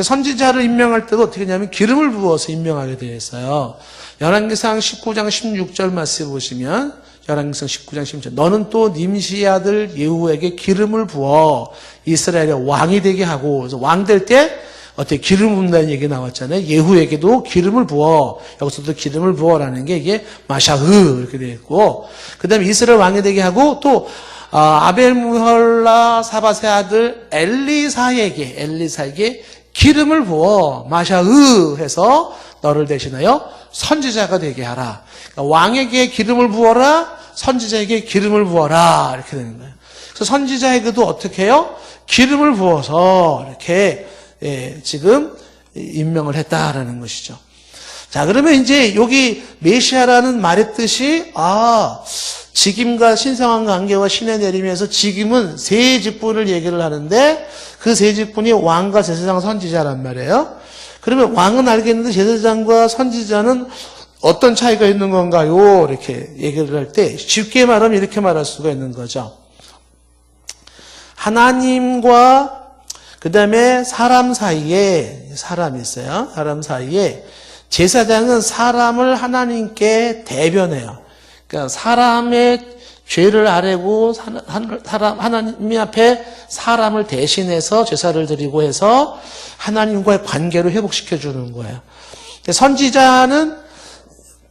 선지자를 임명할 때도 어떻게 하냐면 기름을 부어서 임명하게 되어 있어요. 열왕기상 19장 16절 말씀 보시면 열왕기상 19장 16절 너는 또 님시의 아들 예후에게 기름을 부어 이스라엘의 왕이 되게 하고 그래서 왕 될 때 어떻게 기름 붓는다는 얘기 나왔잖아요. 예후에게도 기름을 부어. 여기서도 기름을 부어라는 게 이게 마샤흐 이렇게 되어 있고 그 다음에 이스라엘 왕이 되게 하고 또 아벨무헐라 사밧의 아들 엘리사에게 기름을 부어 마샤흐 해서 너를 대신하여 선지자가 되게 하라. 그러니까 왕에게 기름을 부어라. 선지자에게 기름을 부어라. 이렇게 되는 거예요. 그래서 선지자에게도 어떻게 해요? 기름을 부어서 이렇게 지금 임명을 했다라는 것이죠. 자, 그러면 이제 여기 메시아라는 말의 뜻이 직임과 신성한 관계와 신의 내림에서 직임은 세 직분을 얘기를 하는데 그 세 직분이 왕과 제사장, 선지자란 말이에요. 그러면 왕은 알겠는데 제사장과 선지자는 어떤 차이가 있는 건가요? 이렇게 얘기를 할 때 쉽게 말하면 이렇게 말할 수가 있는 거죠. 하나님과 그 다음에 사람 사이에 사람이 있어요. 사람 사이에 제사장은 사람을 하나님께 대변해요. 그러니까 사람의 죄를 아뢰고 하나님 앞에 사람을 대신해서 제사를 드리고 해서 하나님과의 관계를 회복시켜 주는 거예요. 선지자는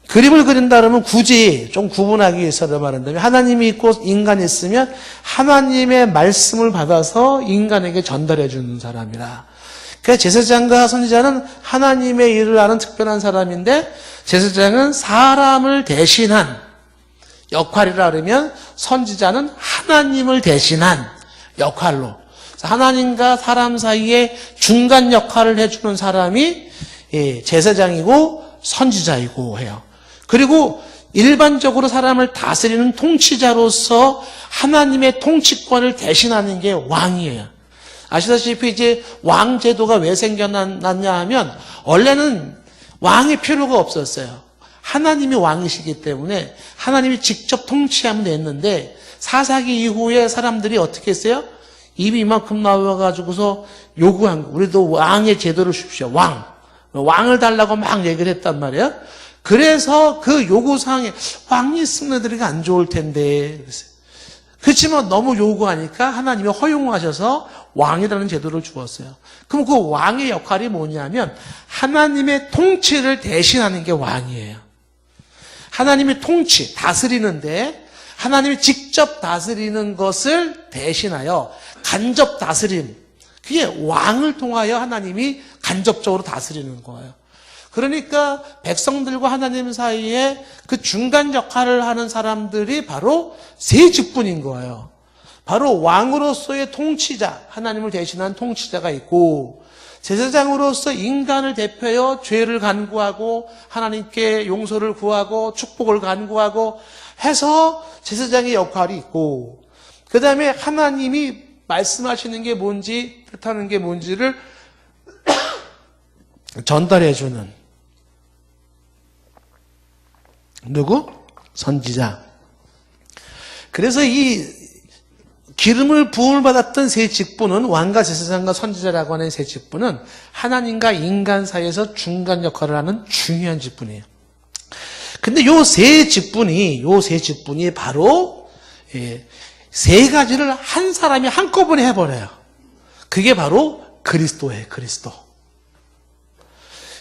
그림을 그린다 그러면 굳이 좀 구분하기 위해서 말한다면 하나님이 있고 인간이 있으면 하나님의 말씀을 받아서 인간에게 전달해 주는 사람이라. 그러니까 제사장과 선지자는 하나님의 일을 하는 특별한 사람인데 제사장은 사람을 대신한 역할이라 그러면 선지자는 하나님을 대신한 역할로 하나님과 사람 사이에 중간 역할을 해주는 사람이 제사장이고 선지자이고 해요. 그리고 일반적으로 사람을 다스리는 통치자로서 하나님의 통치권을 대신하는 게 왕이에요. 아시다시피 이제 왕 제도가 왜 생겨났냐 하면 원래는 왕이 필요가 없었어요. 하나님이 왕이시기 때문에 하나님이 직접 통치하면 됐는데 사사기 이후에 사람들이 어떻게 했어요? 입이 이만큼 나와가지고서 요구한 거. 우리도 왕의 제도를 주십시오. 왕을 달라고 막 얘기를 했단 말이에요. 그래서 그 요구사항에 왕이 있으면 애들이 안 좋을 텐데 그랬어요. 그렇지만 너무 요구하니까 하나님이 허용하셔서 왕이라는 제도를 주었어요. 그럼 그 왕의 역할이 뭐냐면 하나님의 통치를 대신하는 게 왕이에요. 하나님의 통치, 다스리는데 하나님이 직접 다스리는 것을 대신하여 간접 다스림, 그게 왕을 통하여 하나님이 간접적으로 다스리는 거예요. 그러니까 백성들과 하나님 사이에 그 중간 역할을 하는 사람들이 바로 세 직분인 거예요. 바로 왕으로서의 통치자, 하나님을 대신한 통치자가 있고 제사장으로서 인간을 대표하여 죄를 간구하고 하나님께 용서를 구하고 축복을 간구하고 해서 제사장의 역할이 있고 그 다음에 하나님이 말씀하시는 게 뭔지 뜻하는 게 뭔지를 전달해주는 누구? 선지자. 그래서 이 기름을 부음을 받았던 세 직분은 왕과 제사장과 선지자라고 하는 세 직분은 하나님과 인간 사이에서 중간 역할을 하는 중요한 직분이에요. 근데 요 세 직분이 바로 세 가지를 한 사람이 한꺼번에 해버려요. 그게 바로 그리스도예요. 그리스도.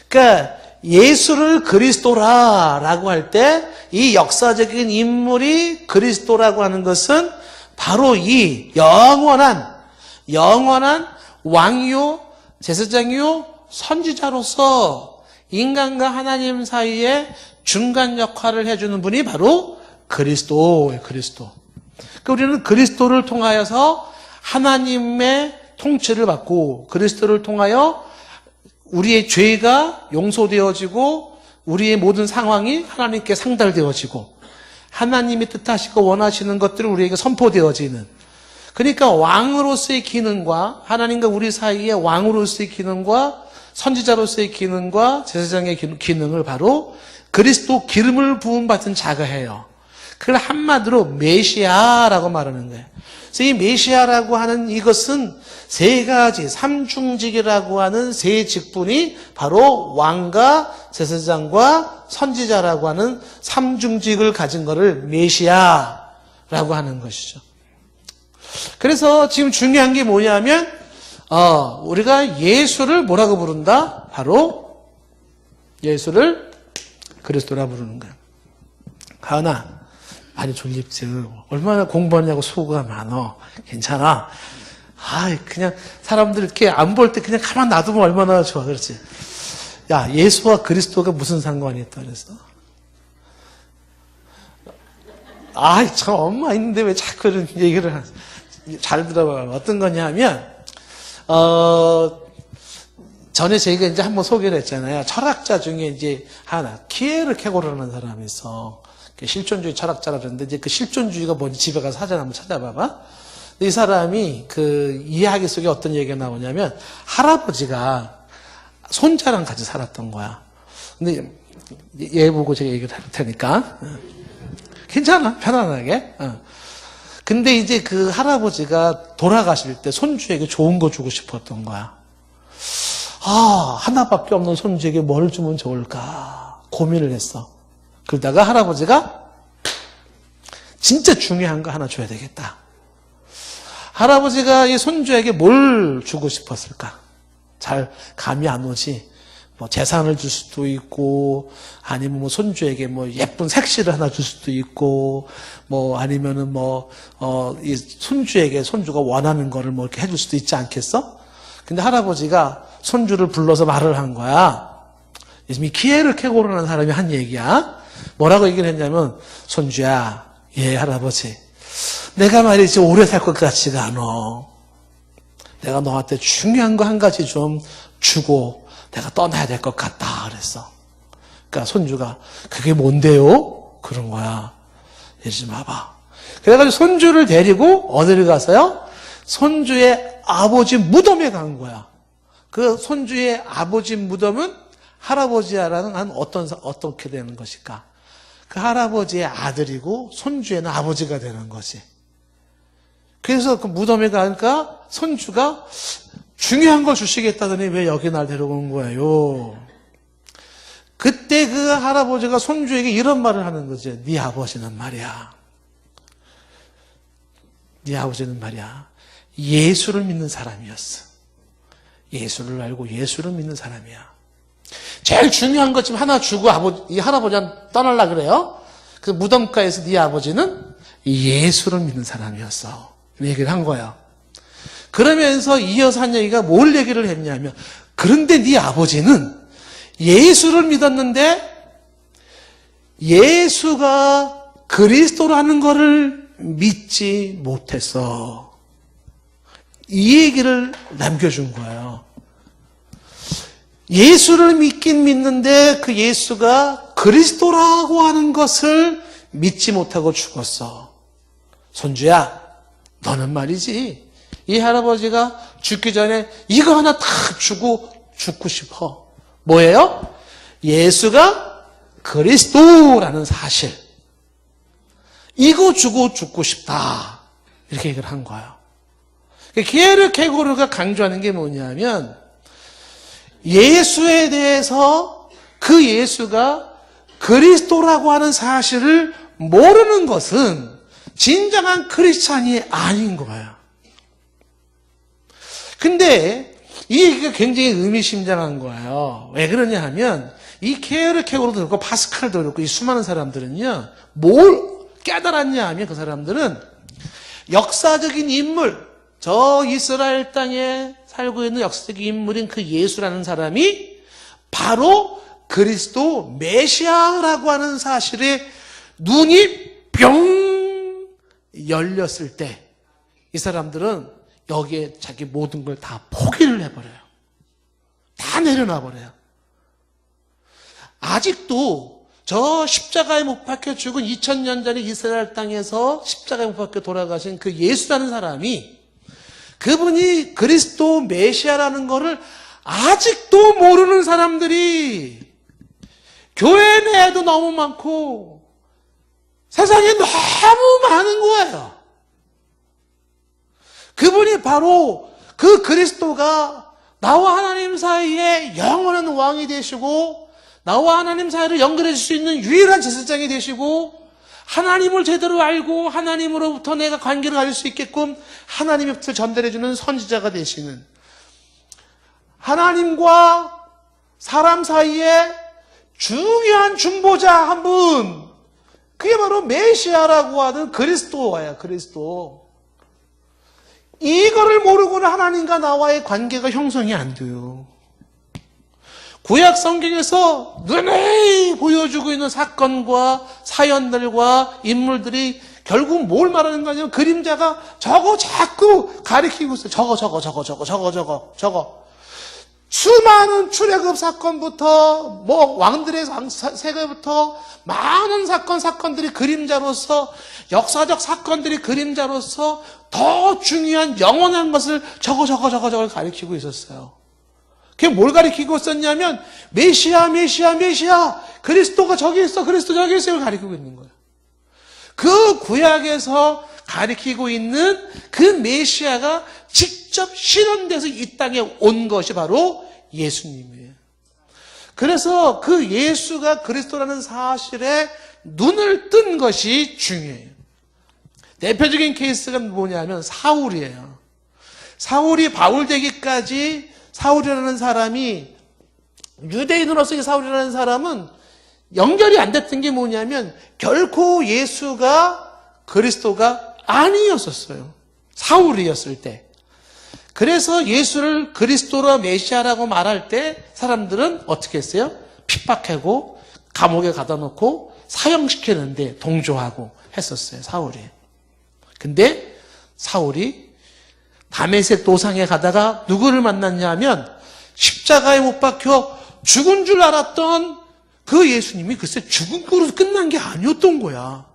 그러니까 예수를 그리스도라라고 할 때 이 역사적인 인물이 그리스도라고 하는 것은 바로 이 영원한 왕이요 제사장이요 선지자로서 인간과 하나님 사이에 중간 역할을 해주는 분이 바로 그리스도예요. 그리스도. 그러니까 우리는 그리스도를 통하여서 하나님의 통치를 받고 그리스도를 통하여 우리의 죄가 용서되어지고 우리의 모든 상황이 하나님께 상달되어지고 하나님이 뜻하시고 원하시는 것들이 우리에게 선포되어지는 그러니까 왕으로서의 기능과 하나님과 우리 사이의 왕으로서의 기능과 선지자로서의 기능과 제사장의 기능을 바로 그리스도 기름을 부음 받은 자가 해요. 그걸 한마디로 메시아라고 말하는 거예요. 그래서 이 메시아라고 하는 이것은 세 가지 삼중직이라고 하는 세 직분이 바로 왕과 제사장과 선지자라고 하는 삼중직을 가진 것을 메시아라고 하는 것이죠. 그래서 지금 중요한 게 뭐냐면 우리가 예수를 뭐라고 부른다? 바로 예수를 그리스도라 부르는 거야. 가은아 많이 졸립지. 얼마나 공부하냐고 수고가 많어. 괜찮아. 그냥 사람들 이렇게 안 볼 때 그냥 가만 놔두면 얼마나 좋아. 그렇지. 야, 예수와 그리스도가 무슨 상관이 있다 그랬어? 참 엄마 있는데 왜 자꾸 이런 얘기를 하지? 잘 들어봐요. 어떤 거냐 하면 전에 저희가 이제 한번 소개를 했잖아요. 철학자 중에 이제 하나, 키에르케고르라는 사람이 있어. 실존주의 철학자라 그러는데, 이제 그 실존주의가 뭔지 집에 가서 사전 한번 찾아봐봐. 이 사람이 그 이야기 속에 어떤 얘기가 나오냐면, 할아버지가 손자랑 같이 살았던 거야. 근데 얘 보고 제가 얘기를 할 테니까. 괜찮아, 편안하게. 근데 이제 그 할아버지가 돌아가실 때 손주에게 좋은 거 주고 싶었던 거야. 하나밖에 없는 손주에게 뭘 주면 좋을까 고민을 했어. 그러다가 할아버지가 진짜 중요한 거 하나 줘야 되겠다. 할아버지가 이 손주에게 뭘 주고 싶었을까? 잘 감이 안 오지. 뭐 재산을 줄 수도 있고, 아니면 뭐 손주에게 뭐 예쁜 색시를 하나 줄 수도 있고, 뭐 아니면은 이 손주에게 손주가 원하는 거를 뭐 이렇게 해줄 수도 있지 않겠어? 근데 할아버지가 손주를 불러서 말을 한 거야. 이 키에르 케고르라는 사람이 한 얘기야. 뭐라고 얘기를 했냐면, 손주야, 예, 할아버지. 내가 말이지 오래 살 것 같지가 않아. 내가 너한테 중요한 거 한 가지 좀 주고 내가 떠나야 될 것 같다 그랬어. 그러니까 손주가 그게 뭔데요? 그런 거야. 이리 좀 와봐. 그래가지고 손주를 데리고 어디를 가서요? 손주의 아버지 무덤에 간 거야. 그 손주의 아버지 무덤은 할아버지야라는 한 어떻게 되는 것일까? 그 할아버지의 아들이고 손주에는 아버지가 되는 거지. 그래서 그 무덤에 가니까 손주가 중요한 걸 주시겠다더니 왜 여기 날 데려온 거예요? 그때 그 할아버지가 손주에게 이런 말을 하는 거지. 네 아버지는 말이야. 네 아버지는 말이야. 예수를 믿는 사람이었어. 예수를 알고 예수를 믿는 사람이야. 제일 중요한 것 좀 하나 주고 이 할아버지한테 떠나려고 그래요. 그 무덤가에서 네 아버지는 예수를 믿는 사람이었어. 얘기를 한 거야. 그러면서 이어서 한 얘기가 뭘 얘기를 했냐면, 그런데 네 아버지는 예수를 믿었는데 예수가 그리스도라는 것을 믿지 못했어. 이 얘기를 남겨준 거예요. 예수를 믿긴 믿는데 그 예수가 그리스도라고 하는 것을 믿지 못하고 죽었어. 손주야, 너는 말이지, 이 할아버지가 죽기 전에 이거 하나 다 주고 죽고 싶어. 뭐예요? 예수가 그리스도라는 사실. 이거 주고 죽고 싶다. 이렇게 얘기를 한 거예요. 키에르 케고르가 강조하는 게 뭐냐면, 예수에 대해서 그 예수가 그리스도라고 하는 사실을 모르는 것은 진정한 크리스찬이 아닌 거예요. 근데 이 얘기가 굉장히 의미심장한 거예요. 왜 그러냐 하면, 이 키에르 케고르도 그렇고 파스칼도 그렇고 이 수많은 사람들은요, 뭘 깨달았냐 하면, 그 사람들은 역사적인 인물, 저 이스라엘 땅에 살고 있는 역사적인 인물인 그 예수라는 사람이 바로 그리스도 메시아라고 하는 사실에 눈이 뿅 열렸을 때 이 사람들은 여기에 자기 모든 걸 다 포기를 해버려요. 다 내려놔버려요. 아직도 저 십자가에 못 박혀 죽은 2000년 전에 이스라엘 땅에서 십자가에 못 박혀 돌아가신 그 예수라는 사람이, 그분이 그리스도 메시아라는 것을 아직도 모르는 사람들이 교회 내에도 너무 많고 세상에 너무 많은 거예요. 그분이 바로 그 그리스도가 나와 하나님 사이에 영원한 왕이 되시고, 나와 하나님 사이를 연결해 줄 수 있는 유일한 제사장이 되시고, 하나님을 제대로 알고 하나님으로부터 내가 관계를 가질 수 있게끔 하나님의 뜻을 전달해주는 선지자가 되시는, 하나님과 사람 사이에 중요한 중보자 한 분, 그게 바로 메시아라고 하는 그리스도예요. 그리스도. 이거를 모르고는 하나님과 나와의 관계가 형성이 안 돼요. 구약 성경에서 눈에 보여주고 있는 사건과 사연들과 인물들이 결국 뭘 말하는 거냐면, 그림자가 저거 자꾸 가리키고 있어요. 저거. 수많은 출애굽 사건부터 왕들의 세계부터 많은 사건들이 그림자로서, 역사적 사건들이 그림자로서 더 중요한 영원한 것을 저거 가리키고 있었어요. 그게 뭘 가리키고 있었냐면 메시아, 그리스도가 저기 있어, 그리스도 저기 있어요 가리키고 있는 거예요. 그 구약에서 가리키고 있는 그 메시아가 직접 실현돼서 이 땅에 온 것이 바로 예수님이에요. 그래서 그 예수가 그리스도라는 사실에 눈을 뜬 것이 중요해요. 대표적인 케이스가 뭐냐면 사울이에요. 사울이 바울 되기까지 사울이라는 사람이, 유대인으로서 이 사울이라는 사람은 연결이 안 됐던 게 뭐냐면 결코 예수가 그리스도가 아니었었어요. 사울이었을 때. 그래서 예수를 그리스도로 메시아라고 말할 때 사람들은 어떻게 했어요? 핍박하고 감옥에 가다 놓고 사형시키는데 동조하고 했었어요, 사울이. 근데 사울이 다메섹 도상에 가다가 누구를 만났냐면 십자가에 못 박혀 죽은 줄 알았던 그 예수님이 글쎄 죽은 거로 끝난 게 아니었던 거야.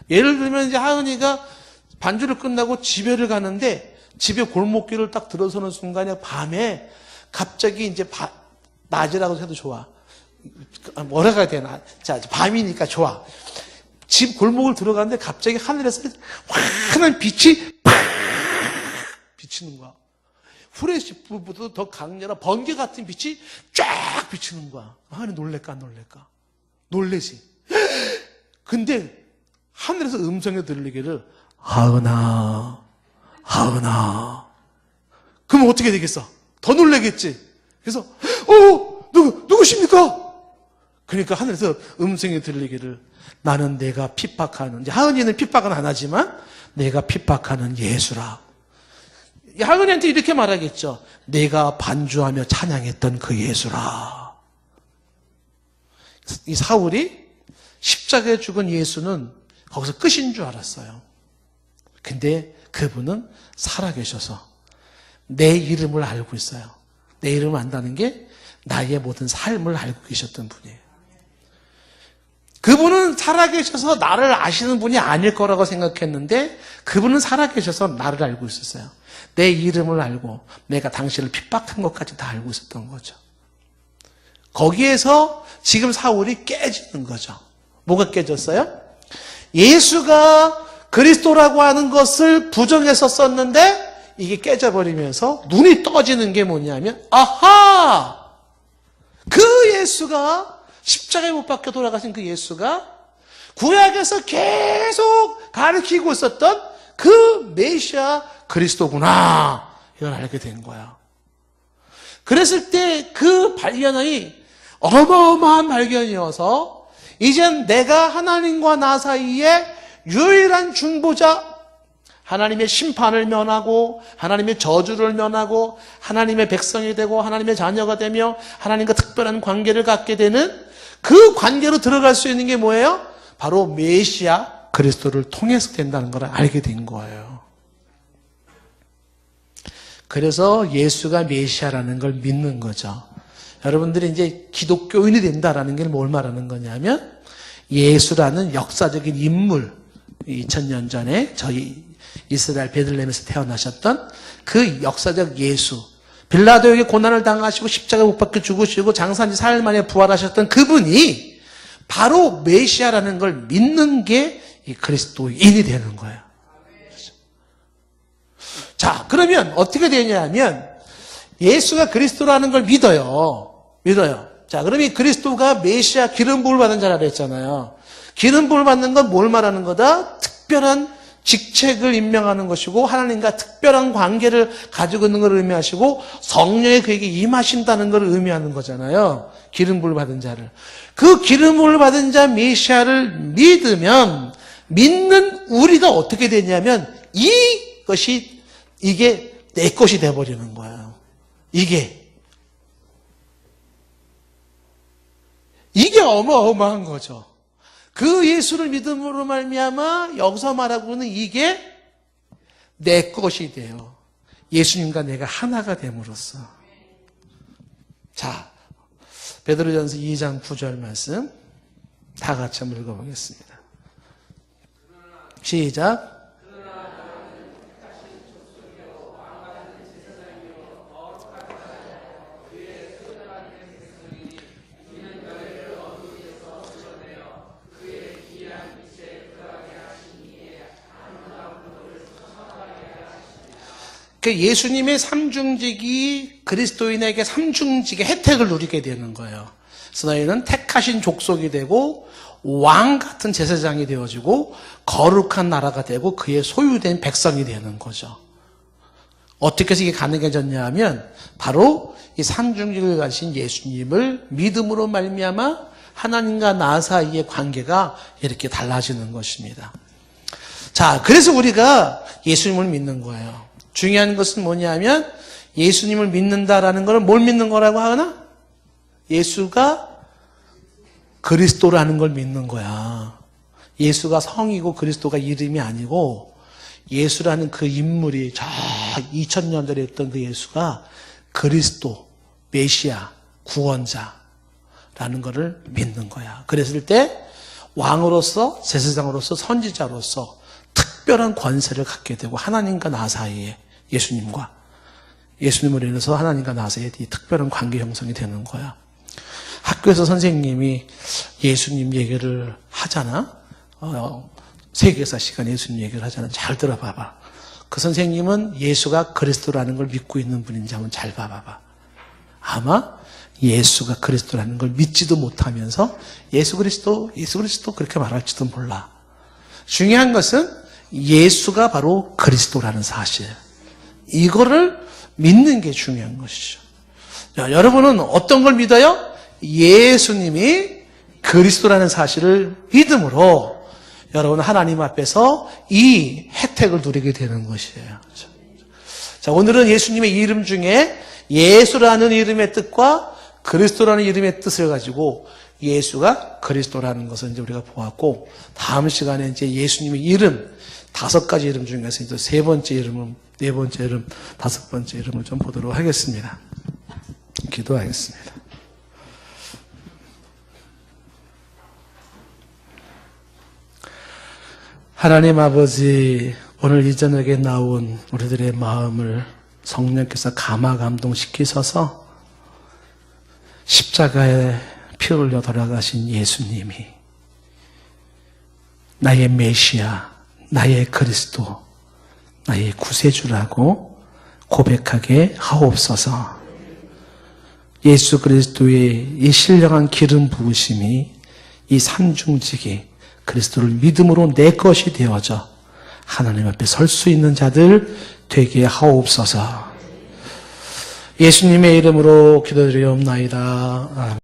예를 들면 이제 하은이가 반주를 끝나고 집에를 가는데 집에 골목길을 딱 들어서는 순간에 밤에 갑자기 이제 낮이라고 해도 좋아. 뭐라고 해야 되나. 자, 밤이니까 좋아. 집 골목을 들어가는데 갑자기 하늘에서 환한 빛이 팍 비치는 거야. 후레쉬보다 더 강렬한 번개 같은 빛이 쫙 비치는 거야. 하은이 놀랄까 안 놀랄까? 놀래지. 근데 하늘에서 음성이 들리기를 하은아. 그럼 어떻게 되겠어? 더 놀라겠지. 그래서 누구십니까? 그러니까 하늘에서 음성이 들리기를 나는 내가 핍박하는, 이제 하은이는 핍박은 안 하지만 내가 핍박하는 예수라. 하은이한테 이렇게 말하겠죠. 내가 반주하며 찬양했던 그 예수라. 이 사울이 십자가에 죽은 예수는 거기서 끝인 줄 알았어요. 근데 그분은 살아계셔서 내 이름을 알고 있어요. 내 이름을 안다는 게 나의 모든 삶을 알고 계셨던 분이에요. 그분은 살아계셔서 나를 아시는 분이 아닐 거라고 생각했는데 그분은 살아계셔서 나를 알고 있었어요. 내 이름을 알고 내가 당신을 핍박한 것까지 다 알고 있었던 거죠. 거기에서 지금 사울이 깨지는 거죠. 뭐가 깨졌어요? 예수가 그리스도라고 하는 것을 부정했었었는데 이게 깨져버리면서 눈이 떠지는 게 뭐냐면 아하! 그 예수가 십자가에 못 박혀 돌아가신 그 예수가 구약에서 계속 가르치고 있었던 그 메시아 그리스도구나. 이걸 알게 된 거야. 그랬을 때 그 발견이 어마어마한 발견이어서 이젠 내가 하나님과 나 사이에 유일한 중보자, 하나님의 심판을 면하고 하나님의 저주를 면하고 하나님의 백성이 되고 하나님의 자녀가 되며 하나님과 특별한 관계를 갖게 되는 그 관계로 들어갈 수 있는 게 뭐예요? 바로 메시아 그리스도를 통해서 된다는 걸 알게 된 거예요. 그래서 예수가 메시아라는 걸 믿는 거죠. 여러분들이 이제 기독교인이 된다라는 게 뭘 말하는 거냐면 예수라는 역사적인 인물, 2000년 전에 저희 이스라엘 베들레헴에서 태어나셨던 그 역사적 예수, 빌라도에게 고난을 당하시고 십자가에 못 박혀 죽으시고 장사한 지 4일 만에 부활하셨던 그분이 바로 메시아라는 걸 믿는 게 이 그리스도인이 되는 거예요. 자, 그러면 어떻게 되냐면 예수가 그리스도라는 걸 믿어요. 자, 그럼 이 그리스도가 메시아 기름 부음을 받은 자라 그랬잖아요. 기름 부음을 받는 건 뭘 말하는 거다? 특별한 직책을 임명하는 것이고 하나님과 특별한 관계를 가지고 있는 걸 의미하시고 성령이 그에게 임하신다는 걸 의미하는 거잖아요. 기름 부음을 받은 자를. 그 기름 부음을 받은 자 메시아를 믿으면 믿는 우리가 어떻게 되냐면 이게 내 것이 돼버리는 거예요. 이게 어마어마한 거죠. 그 예수를 믿음으로 말미암아 여기서 말하고 있는 이게 내 것이 돼요. 예수님과 내가 하나가 됨으로써. 자, 베드로전서 2장 9절 말씀 다 같이 한번 읽어보겠습니다. 시작. 예수님의 삼중직이 그리스도인에게 삼중직의 혜택을 누리게 되는 거예요. 그래서 너희는 택하신 족속이 되고 왕 같은 제사장이 되어지고 거룩한 나라가 되고 그의 소유된 백성이 되는 거죠. 어떻게 해서 이게 가능해졌냐 하면 바로 이 삼중직을 가신 예수님을 믿음으로 말미암아 하나님과 나 사이의 관계가 이렇게 달라지는 것입니다. 자, 그래서 우리가 예수님을 믿는 거예요. 중요한 것은 뭐냐면 예수님을 믿는다라는 것은 뭘 믿는 거라고 하나? 예수가 그리스도라는 걸 믿는 거야. 예수가 성이고 그리스도가 이름이 아니고 예수라는 그 인물이 저 2000년 전에 했던 그 예수가 그리스도, 메시아, 구원자라는 것을 믿는 거야. 그랬을 때 왕으로서, 제사장으로서, 선지자로서 특별한 권세를 갖게 되고 하나님과 나 사이에 예수님과 예수님으로 인해서 하나님과 나 사이에 이 특별한 관계 형성이 되는 거야. 학교에서 선생님이 예수님 얘기를 하잖아. 세계사 시간에 예수님 얘기를 하잖아. 잘 들어봐봐. 그 선생님은 예수가 그리스도라는 걸 믿고 있는 분인지 한번 잘 봐봐봐. 아마 예수가 그리스도라는 걸 믿지도 못하면서 예수 그리스도 그렇게 말할지도 몰라. 중요한 것은 예수가 바로 그리스도라는 사실. 이거를 믿는 게 중요한 것이죠. 자, 여러분은 어떤 걸 믿어요? 예수님이 그리스도라는 사실을 믿음으로 여러분 하나님 앞에서 이 혜택을 누리게 되는 것이에요. 자, 오늘은 예수님의 이름 중에 예수라는 이름의 뜻과 그리스도라는 이름의 뜻을 가지고 예수가 그리스도라는 것을 이제 우리가 보았고, 다음 시간에 이제 예수님의 이름 5가지 이름 중에서 이제 3번째 이름은, 4번째 이름, 5번째 이름을 좀 보도록 하겠습니다. 기도하겠습니다. 하나님 아버지, 오늘 이 저녁에 나온 우리들의 마음을 성령께서 감화 감동시키셔서 십자가에 피 흘려 돌아가신 예수님이 나의 메시아, 나의 그리스도, 나의 구세주라고 고백하게 하옵소서. 예수 그리스도의 이 신령한 기름 부으심이, 이 삼중직이 그리스도를 믿음으로 내 것이 되어져 하나님 앞에 설 수 있는 자들 되게 하옵소서. 예수님의 이름으로 기도드리옵나이다.